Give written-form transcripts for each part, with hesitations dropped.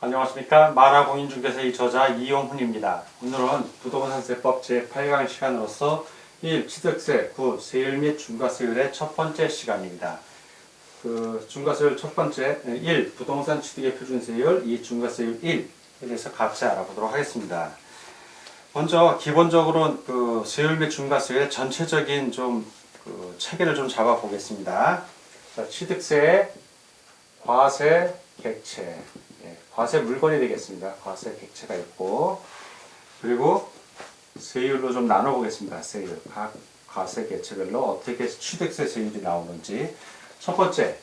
안녕하십니까. 만화공인중개사의 저자 이용훈입니다. 오늘은 부동산세법 제8강 시간으로서 1. 취득세, 9. 세율 및 중과세율의 첫 번째 시간입니다. 중과세율 첫 번째 1. 부동산 취득의 표준세율, 2. 중과세율 1에 대해서 같이 알아보도록 하겠습니다. 먼저 기본적으로 세율 및 중과세율의 전체적인 체계를 좀 잡아 보겠습니다. 자, 취득세, 과세, 객체. 과세 물건이 되겠습니다. 과세 객체가 있고, 그리고 세율로 좀 나눠보겠습니다. 세율. 각 과세 객체별로 어떻게 취득세 세율이 나오는지. 첫 번째,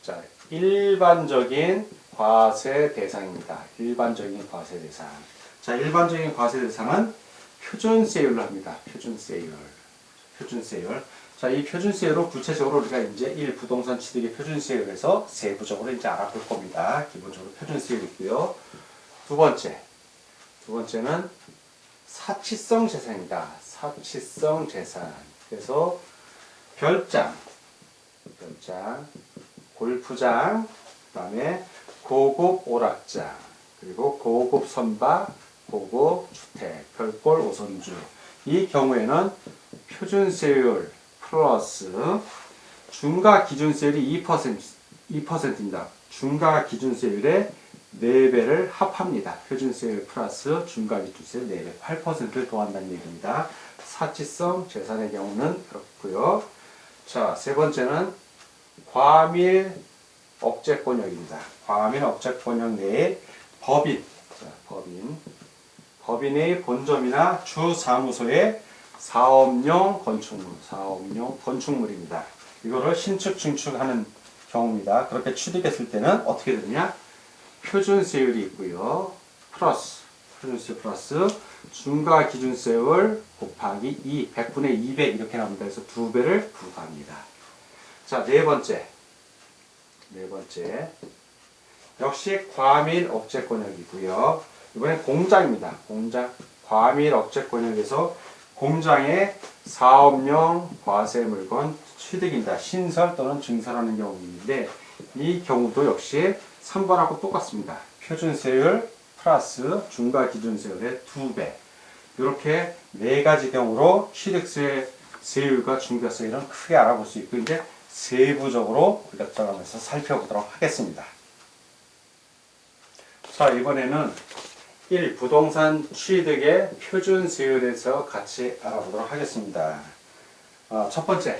자, 일반적인 과세 대상입니다. 일반적인 과세 대상. 자, 일반적인 과세 대상은 표준세율로 합니다. 표준세율. 표준세율. 자, 이 표준세율로 구체적으로 우리가 이제 1. 부동산 취득의 표준세율에서 세부적으로 이제 알아볼 겁니다. 기본적으로 표준세율이 있고요. 두 번째는 사치성 재산입니다. 사치성 재산. 그래서 별장, 골프장, 그 다음에 고급 오락장, 그리고 고급 선박, 고급 주택, 별골 오선주. 이 경우에는 표준세율 플러스 중과 기준세율이 2%입니다. 중과 기준세율의 4배를 합합니다. 표준세율 플러스 중과 기준세율 4배, 8%를 더한다는 얘기입니다. 사치성 재산의 경우는 그렇고요. 자, 세 번째는 과밀 억제권역입니다. 과밀 억제권역 내에 법인의 본점이나 주사무소의 사업용 건축물입니다. 이거를 신축, 증축하는 경우입니다. 그렇게 취득했을 때는 어떻게 되느냐? 표준세율이 있고요. 표준세율 플러스 중과 기준세율 곱하기 2, 100분의 200 이렇게 나옵니다. 그래서 2배를 부과합니다. 자, 네 번째. 역시 과밀 억제권역이고요. 이번엔 공장입니다. 과밀 억제권역에서 공장의 사업용 과세 물건 취득입니다. 신설 또는 증설하는 경우인데 이 경우도 역시 3번하고 똑같습니다. 표준세율 플러스 중과 기준세율의 2배. 이렇게 네 가지 경우로 취득세 세율과 중과세율은 크게 알아볼 수 있고 이제 세부적으로 우리가 들어가면서 살펴보도록 하겠습니다. 자, 이번에는 1. 부동산 취득의 표준세율에서 같이 알아보도록 하겠습니다. 첫 번째,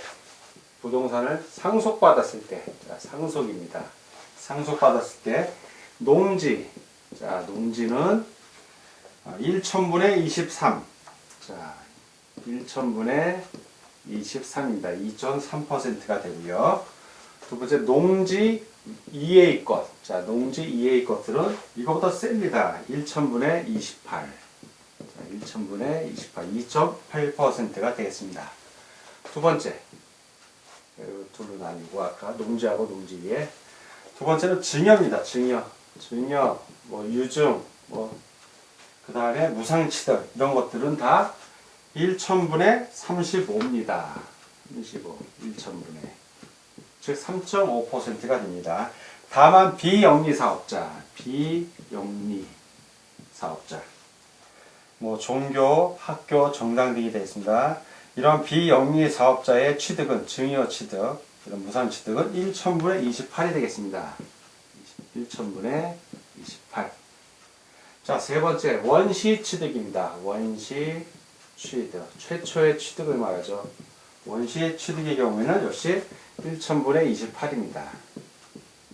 부동산을 상속받았을 때, 자, 상속입니다. 상속받았을 때, 농지, 자, 농지는 1천분의 23, 자, 1천분의 23입니다. 2.3%가 되고요. 두 번째, 농지 이외의 것. 자, 농지 이외의 것들은 이거보다 셉니다. 1천분의 28. 자, 1천분의 28. 2.8%가 되겠습니다. 두 번째. 둘로 나뉘고 아까 농지하고 농지 위에. 두 번째는 증여입니다. 증여, 유증, 그 다음에 무상취득. 이런 것들은 다 1천분의 35입니다. 35. 1천분의. 즉 3.5%가 됩니다. 다만 비영리 사업자, 종교, 학교, 정당 등이 되어 있습니다. 이런 비영리 사업자의 취득은 증여 취득, 이런 무상 취득은 1천분의 28이 되겠습니다. 1천분의 28. 자, 세 번째 원시 취득입니다. 원시 취득, 최초의 취득을 말하죠. 원시 취득의 경우에는 역시 1천분의 28입니다.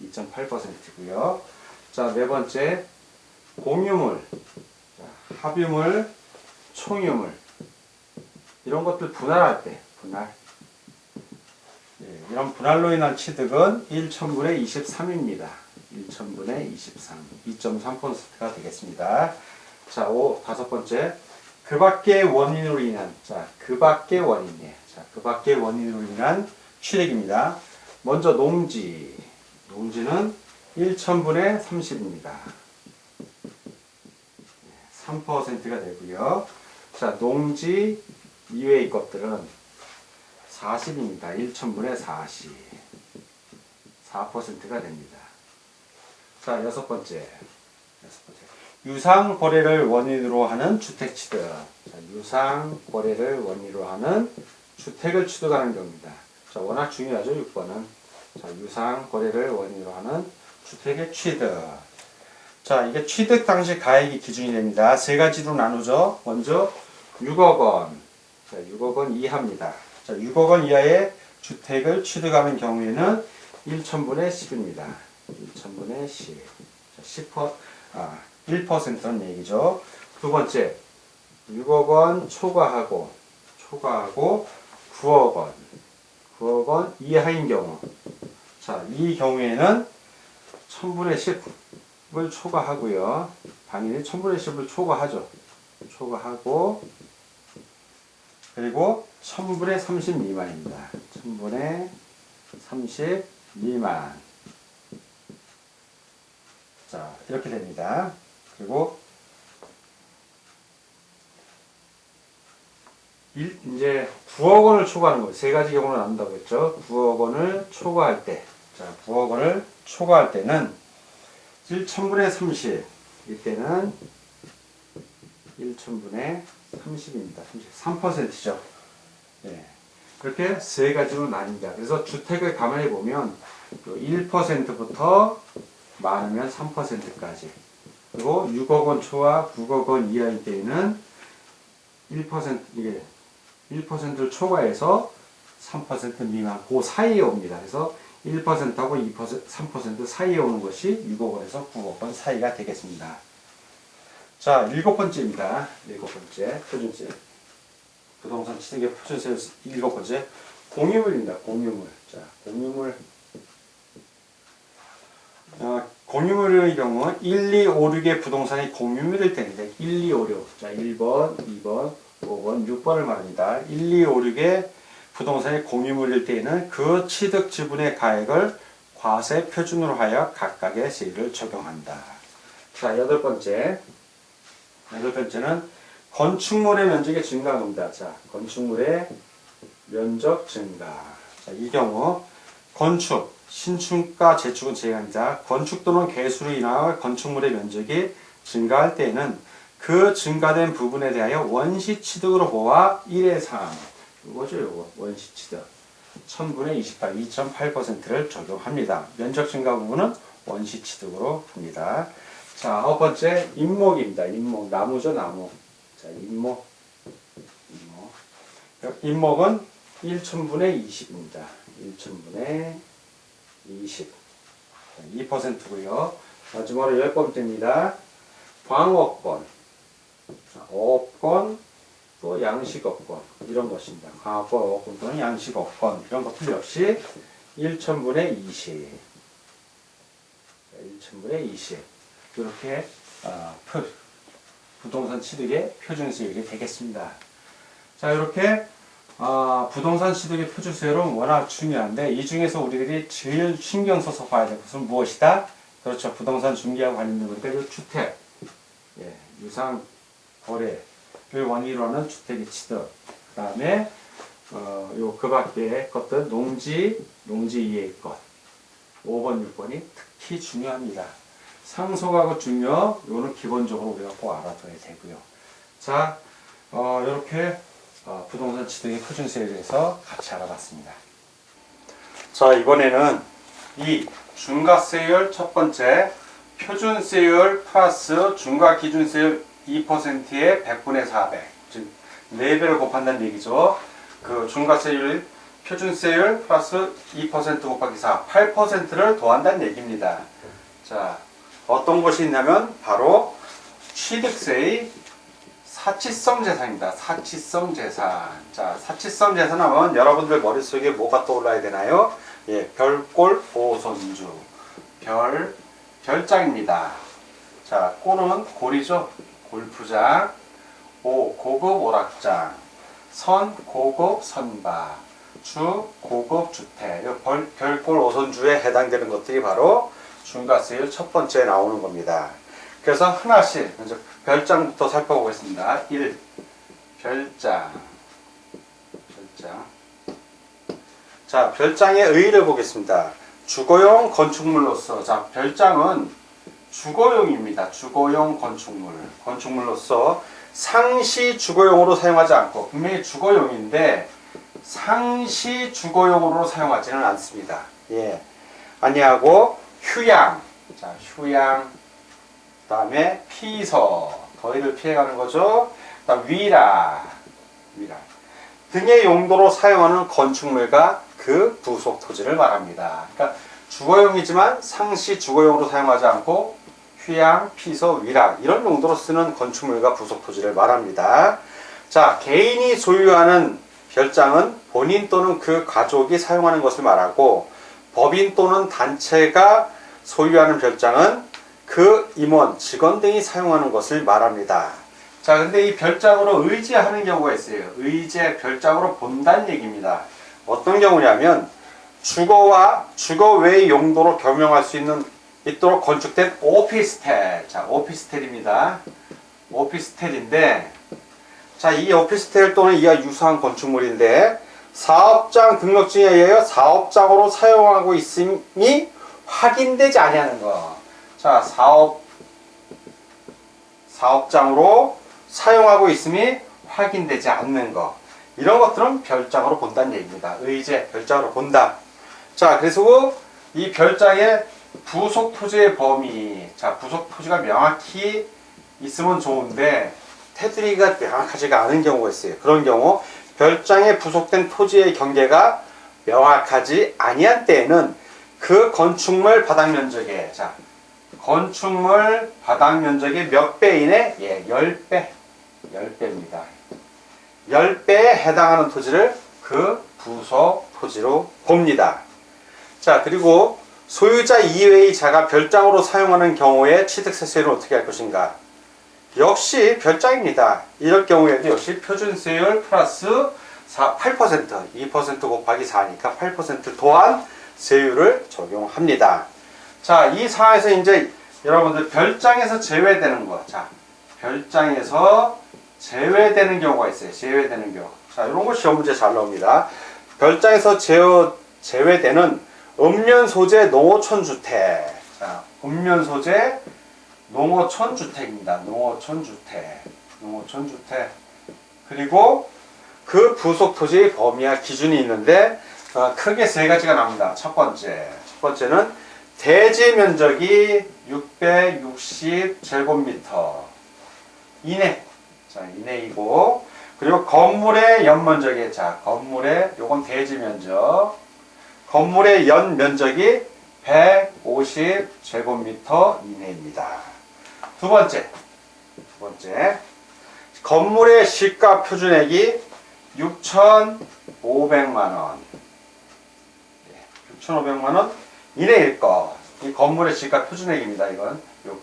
2.8%고요. 자, 네 번째 공유물, 합유물, 총유물 이런 것들 분할할 때 이런 분할로 인한 취득은 1천분의 23입니다. 1천분의 23, 2.3%가 되겠습니다. 자, 다섯 번째 그 밖의 원인으로 인한 취득입니다. 먼저 농지는 1천분의 30입니다. 3%가 되고요. 자, 농지 이외의 것들은 40입니다. 1천분의 40. 4%가 됩니다. 자, 여섯 번째. 유상 고래를 원인으로 하는 주택 취득. 자, 유상 고래를 원인으로 하는 주택을 취득하는 경우입니다. 자, 워낙 중요하죠, 6번은. 자, 유상 고래를 원인으로 하는 주택의 취득. 자, 이게 취득 당시 가액이 기준이 됩니다. 세 가지로 나누죠. 먼저 6억 원. 자, 6억 원 이하입니다. 자, 6억 원 이하의 주택을 취득하는 경우에는 1천분의 10입니다. 1천분의 10. 자, 1%는 얘기죠. 두 번째, 6억 원 초과하고 9억 원. 9억 원 이하인 경우. 자, 이 경우에는 1000분의 10을 초과하고요. 당연히 1000분의 10을 초과하죠. 초과하고, 그리고 1000분의 30 미만입니다. 1000분의 30 미만. 자, 이렇게 됩니다. 그리고 이제 9억 원을 초과하는 거예요. 세 가지 경우를 나눈다고 했죠. 9억 원을 초과할 때. 자, 9억 원을 초과할 때는 1000분의 30. 이때는 1000분의 30입니다. 3%죠. 예. 그렇게 세 가지로 나뉩니다. 그래서 주택을 가만히 보면 1%부터 많으면 3%까지. 그리고 6억 원 초과 9억 원 이하일 때에는 1%를 초과해서 3% 미만, 그 사이에 옵니다. 그래서 1%하고 2%, 3% 사이에 오는 것이 6억 원에서 9억 원 사이가 되겠습니다. 자, 일곱 번째입니다. 일곱 번째, 표준세. 부동산 취득의 표준세 일곱 번째, 공유물입니다. 공유물. 자, 공유물. 공유물의 경우 1, 2, 5, 6의 부동산이 공유물일 때인데 1, 2, 5, 6. 자, 1번, 2번, 5번, 6번을 말합니다. 1, 2, 5, 6의 부동산이 공유물일 때에는 그 취득 지분의 가액을 과세 표준으로 하여 각각의 세율을 적용한다. 자, 여덟 번째는 건축물의 면적의 증가입니다. 자, 건축물의 면적 증가. 자, 이 경우 건축, 신축과 재축은 제외합니다. 건축 또는 개수로 인하여 건축물의 면적이 증가할 때에는 그 증가된 부분에 대하여 원시 취득으로 모아 1의 3. 이거죠, 이거. 원시 취득. 1000분의 28, 2.8%를 적용합니다. 면적 증가 부분은 원시 취득으로 합니다. 자, 아홉 번째, 임목입니다. 임목. 나무죠, 나무. 자, 임목. 임목은 1000분의 20입니다. 1000분의 20. 2%고요. 마지막으로 열 번째입니다. 광업권. 어업권, 또 양식업권. 이런 것입니다. 광업권, 어업권 또는 양식업권. 이런 것들 역시 1000분의 20. 1000분의 20. 이렇게 부동산 취득의 표준세율이 되겠습니다. 자, 이렇게 부동산 취득의 표준세율은 워낙 중요한데 이 중에서 우리들이 제일 신경 써서 봐야 될 것은 무엇이다? 그렇죠. 부동산 중개하고 관련된 거니까 이 주택, 예, 유상 거래를 원인으로 하는 주택의 취득, 그 다음에 그 밖에 것들 농지 이외의 것, 5번, 6번이 특히 중요합니다. 상속하고 중요, 이거는 기본적으로 우리가 꼭 알아둬야 되고요. 자, 이렇게 부동산 취득의 표준세율에 대해서 같이 알아봤습니다. 자, 이번에는 이 중과세율 첫 번째, 표준세율 플러스 중과기준세율 2%의 100분의 400, 즉 4배를 곱한다는 얘기죠. 그 중과세율, 표준세율 플러스 2% 곱하기 4, 8%를 더한다는 얘기입니다. 자, 어떤 것이 있냐면 바로 취득세의 사치성 재산입니다. 사치성 재산. 자, 사치성 재산 하면 여러분들 머릿속에 뭐가 떠올라야 되나요? 예, 별골 오손주. 별장입니다. 자, 골은 골이죠. 골프장. 오, 고급 오락장. 선, 고급 선박. 주, 고급 주택. 별골 오손주에 해당되는 것들이 바로 중과세율 첫 번째에 나오는 겁니다. 그래서 하나씩 먼저 별장부터 살펴보겠습니다. 1. 별장. 자, 별장의 의의를 보겠습니다. 주거용 건축물로서. 자, 별장은 주거용입니다. 주거용 건축물. 건축물로서 상시 주거용으로 사용하지 않고, 분명히 주거용인데 상시 주거용으로 사용하지는 않습니다. 예. 아니하고 휴양. 자, 휴양. 그다음에 피서. 더위를 피해가는 거죠. 그다음 위락. 등의 용도로 사용하는 건축물과 그 부속 토지를 말합니다. 그러니까 주거용이지만 상시 주거용으로 사용하지 않고 휴양, 피서, 위락 이런 용도로 쓰는 건축물과 부속 토지를 말합니다. 자, 개인이 소유하는 별장은 본인 또는 그 가족이 사용하는 것을 말하고, 법인 또는 단체가 소유하는 별장은 그 임원, 직원 등이 사용하는 것을 말합니다. 자, 근데 이 별장으로 의지하는 경우가 있어요. 의제 별장으로 본다는 얘기입니다. 어떤 경우냐면 주거와 주거 외의 용도로 겸용할 수 있도록 건축된 오피스텔. 자, 오피스텔입니다. 오피스텔인데, 자, 이 오피스텔 또는 이와 유사한 건축물인데 사업장 등록증에 의하여 사업장으로 사용하고 있음이 확인되지 아니하는 거. 자, 사업장으로 사용하고 있음이 확인되지 않는 거. 이런 것들은 별장으로 본다는 얘기입니다. 의제, 별장으로 본다. 자, 그래서 이 별장의 부속 토지의 범위. 자, 부속 토지가 명확히 있으면 좋은데 테두리가 명확하지가 않은 경우가 있어요. 그런 경우 별장에 부속된 토지의 경계가 명확하지 아니한 때에는 그 건축물 바닥 면적에, 자, 건축물 바닥 면적의 몇 배 이내? 예, 10배. 10배입니다. 10배에 해당하는 토지를 그 부속 토지로 봅니다. 자, 그리고 소유자 이외의 자가 별장으로 사용하는 경우에 취득세율은 어떻게 할 것인가? 역시 별장입니다. 이럴 경우에도 역시 표준세율 플러스 8%, 2% 곱하기 4니까 8% 또한 세율을 적용합니다. 자, 이 상황에서 이제 여러분들 별장에서 제외되는 거. 자, 별장에서 제외되는 경우가 있어요. 제외되는 경우. 자, 이런 거 시험 문제 잘 나옵니다. 별장에서 제외되는 읍면 소재 농어촌 주택. 자, 읍면 소재 농어촌 주택입니다. 농어촌 주택. 그리고 그 부속 토지의 범위와 기준이 있는데 크게 세 가지가 나옵니다. 첫 번째는 대지 면적이 660제곱미터 이내. 자, 이내이고, 그리고 건물의 연면적이, 자, 요건 대지 면적. 건물의 연 면적이 150제곱미터 이내입니다. 두 번째. 건물의 시가 표준액이 6,500만원. 6,500만원 이내일 것. 이 건물의 시가 표준액입니다. 이건. 요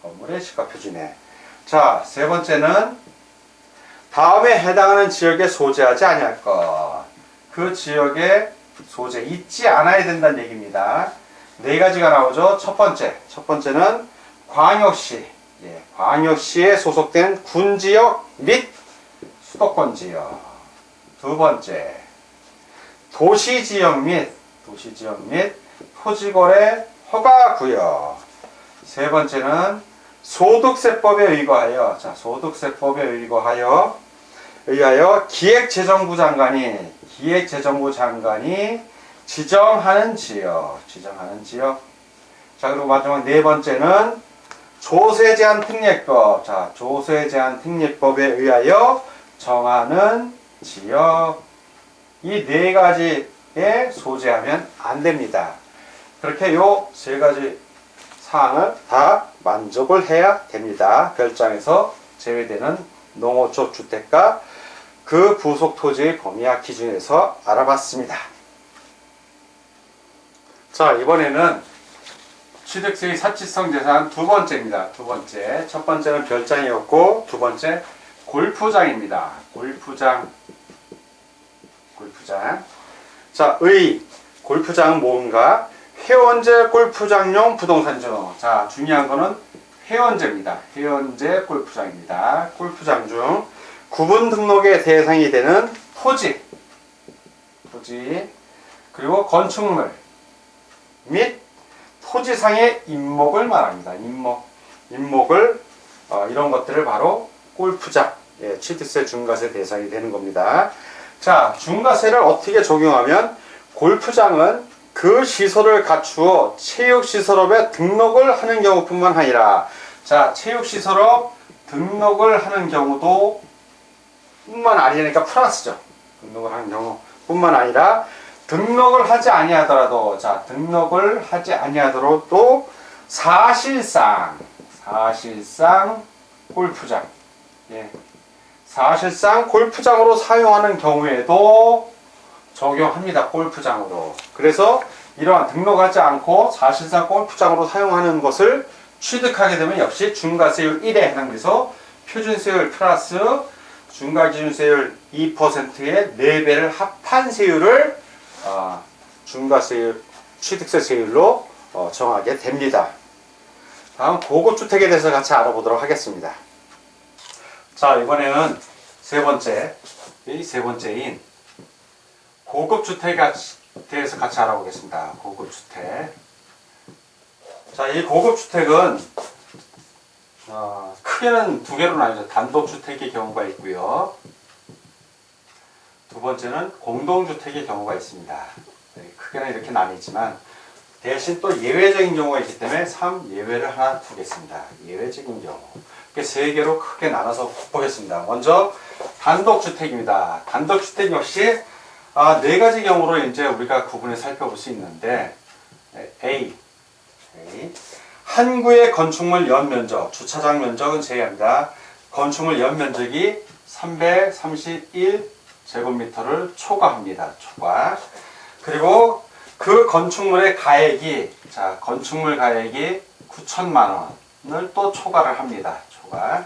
건물의 시가 표준액. 자, 세 번째는 다음에 해당하는 지역에 소재하지 아니할 것. 그 지역에 소재 있지 않아야 된다는 얘기입니다. 네 가지가 나오죠. 첫 번째는 광역시. 예, 광역시에 소속된 군지역 및 수도권지역. 두 번째, 도시지역 및 토지거래 허가구역. 세 번째는 소득세법에 의거하여, 자, 소득세법에 의하여 기획재정부 장관이 지정하는 지역. 자, 그리고 마지막 네 번째는 조세제한 특례법. 자, 조세제한 특례법에 의하여 정하는 지역. 이 네 가지에 소재하면 안 됩니다. 그렇게 요 세 가지 사항을 다 만족을 해야 됩니다. 별장에서 제외되는 농어촌 주택과 그 부속 토지의 범위와 기준에서 알아봤습니다. 자, 이번에는 취득세의 사치성 재산 두 번째입니다. 첫 번째는 별장이었고, 두 번째 골프장입니다. 골프장. 자, 골프장은 뭔가? 회원제 골프장용 부동산 중. 자, 중요한 거는 회원제입니다. 회원제 골프장입니다. 골프장 중 구분 등록의 대상이 되는 토지, 그리고 건축물 및 토지상의 인목을 말합니다. 인목을 이런 것들을 바로 골프장, 취득세 중과세 대상이 되는 겁니다. 자, 중과세를 어떻게 적용하면 골프장은 그 시설을 갖추어 체육시설업에 등록을 하는 경우뿐만 아니라, 자, 체육시설업 등록을 하는 경우도 뿐만 아니니까 플러스죠. 등록을 하는 경우뿐만 아니라 등록을 하지 아니하더라도, 자, 등록을 하지 아니하더라도 사실상 골프장, 사실상 골프장으로 사용하는 경우에도 적용합니다. 골프장으로. 그래서 이러한 등록하지 않고 사실상 골프장으로 사용하는 것을 취득하게 되면 역시 중과세율 1에 해당돼서 표준세율 플러스 중과기준세율 2%의 4배를 합한 세율을 중과세율, 취득세율로 정하게 됩니다. 다음 고급주택에 대해서 같이 알아보도록 하겠습니다. 자, 이번에는 세 번째인 고급주택에 대해서 같이 알아보겠습니다. 고급주택. 자, 이 고급주택은 크게는 두 개로 나뉘죠. 단독주택의 경우가 있고요. 두 번째는 공동주택의 경우가 있습니다. 크게는 이렇게 나뉘지만 대신 또 예외적인 경우가 있기 때문에 3예외를 하나 두겠습니다. 예외적인 경우. 세 개로 크게 나눠서 보겠습니다. 먼저 단독주택입니다. 단독주택 역시 네 가지 경우로 이제 우리가 구분해 살펴볼 수 있는데, A. 한 구의 건축물 연면적, 주차장 면적은 제외합니다. 건축물 연면적이 331제곱미터를 초과합니다. 초과. 그리고 그 건축물의 가액이, 자, 건축물 가액이 9천만 원을 또 초과를 합니다. 초과.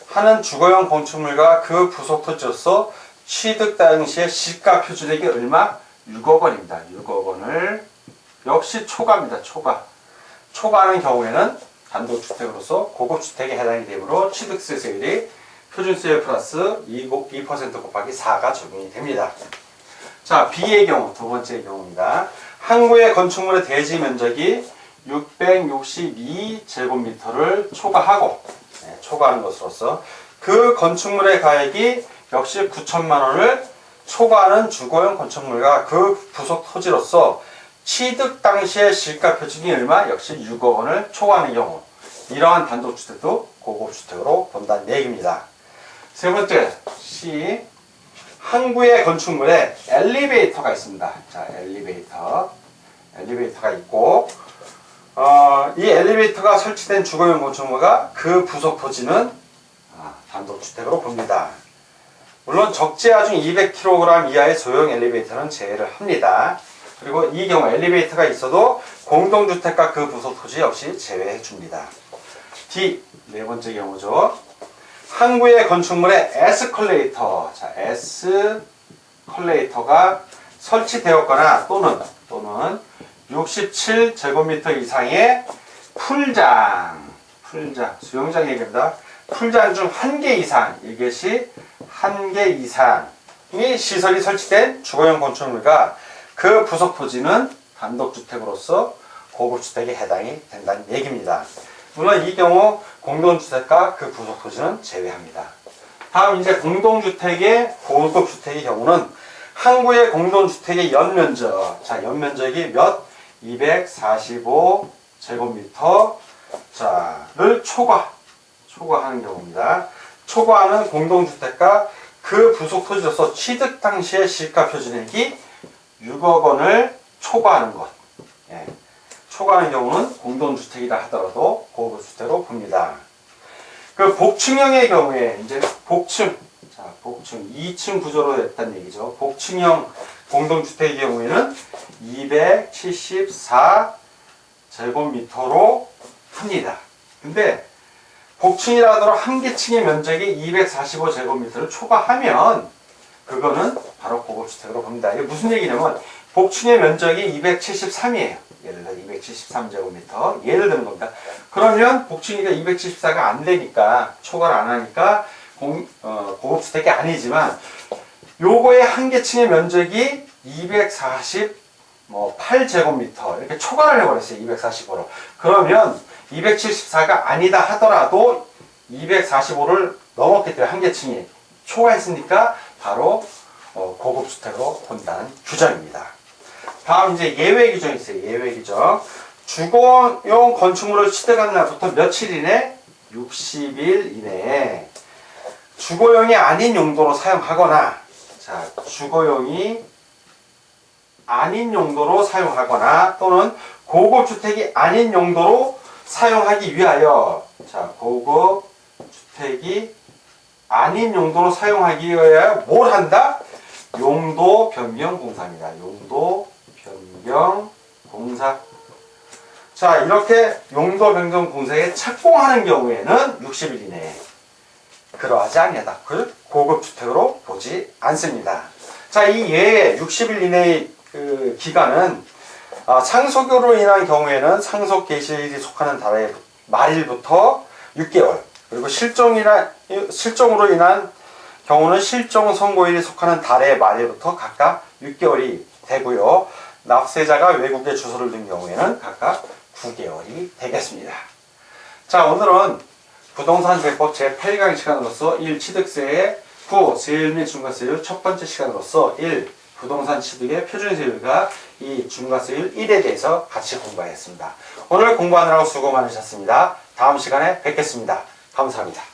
하는 주거용 건축물과 그 부속 토지로서 취득 당시의 시가 표준액이 얼마? 6억 원입니다. 6억 원을 역시 초과합니다. 초과하는 경우에는 단독주택으로서 고급주택에 해당이 되므로 취득세율이 표준세율 플러스 2% 곱하기 4가 적용이 됩니다. 자, B의 경우, 두 번째 경우입니다. 한 구의 건축물의 대지 면적이 662제곱미터를 초과하고, 초과하는 것으로서 그 건축물의 가액이 역시 9천만 원을 초과하는 주거용 건축물과 그 부속 토지로서 취득 당시의 시가 표준이 얼마? 역시 6억 원을 초과하는 경우, 이러한 단독주택도 고급주택으로 본다는 얘기입니다. 세 번째, C. 한 구의 건축물에 엘리베이터가 있습니다. 자, 엘리베이터가 있고, 이 엘리베이터가 설치된 주거용 건축물과 그 부속 토지는 단독주택으로 봅니다. 물론 적재하중 200kg 이하의 소형 엘리베이터는 제외를 합니다. 그리고 이 경우 엘리베이터가 있어도 공동주택과 그 부속 토지 역시 제외해 줍니다. D, 네 번째 경우죠. 한 구의 건축물에 에스컬레이터, 자, 에스컬레이터가 설치되었거나 또는 67제곱미터 이상의 풀장, 수영장 얘기입니다. 풀장 중 한 개 이상, 이것이 한 개 이상의 시설이 설치된 주거용 건축물과 그 부속 토지는 단독주택으로서 고급주택에 해당이 된다는 얘기입니다. 물론 이 경우 공동주택과 그 부속 토지는 제외합니다. 다음 이제 공동주택의 고급주택의 경우는 한 구의 공동주택의 연면적, 자, 연면적이 몇? 245제곱미터 자를 초과하는 경우입니다. 초과하는 공동주택과 그 부속 토지로서 취득 당시의 시가 표준액이 6억 원을 초과하는 것. 초과하는 경우는 공동주택이라 하더라도 고급주택으로 봅니다. 그 복층형의 경우에 이제 복층 2층 구조로 됐다는 얘기죠. 복층형 공동주택의 경우에는 274제곱미터로 합니다. 근데 복층이라 하더라도 한 개 층의 면적이 245제곱미터를 초과하면 그거는 바로 고급주택으로 봅니다. 이게 무슨 얘기냐면 복층의 면적이 273이에요. 예를 들어 273제곱미터. 예를 드는 겁니다. 그러면 복층이가 274가 안 되니까, 초과를 안 하니까 고급주택이 아니지만 요거의 한 개 층의 면적이 뭐 8제곱미터 이렇게 초과를 해버렸어요. 245로. 그러면 274가 아니다 하더라도 245를 넘었기 때문에 한계층이 초과했으니까 바로 고급 주택으로 본다는 규정입니다. 다음 이제 예외 규정이 있어요. 예외 규정. 주거용 건축물을 취득하는 날부터 며칠 이내? 60일 이내에 주거용이 아닌 용도로 사용하거나, 자, 주거용이 아닌 용도로 사용하거나 또는 고급 주택이 아닌 용도로 사용하기 위하여, 자, 고급 주택이 아닌 용도로 사용하기 위하여 뭘 한다? 용도 변경 공사입니다. 용도 변경 공사. 자, 이렇게 용도 변경 공사에 착공하는 경우에는 60일 이내에, 그러하지 아니하다. 그 고급 주택으로 보지 않습니다. 자, 이 외에 60일 이내의 그 기간은 상속으로 인한 경우에는 상속 개시일이 속하는 달의 말일부터 6개월, 그리고 실종으로 인한 경우는 실종 선고일이 속하는 달의 말일부터 각각 6개월이 되고요. 납세자가 외국에 주소를 둔 경우에는 각각 9개월이 되겠습니다. 자, 오늘은 부동산 세법 제8강 시간으로서 1. 취득세의 9. 세율 및 중과세율 첫 번째 시간으로서 1. 부동산 취득의 표준세율과 2. 중과세율 1에 대해서 같이 공부하였습니다. 오늘 공부하느라고 수고 많으셨습니다. 다음 시간에 뵙겠습니다. 감사합니다.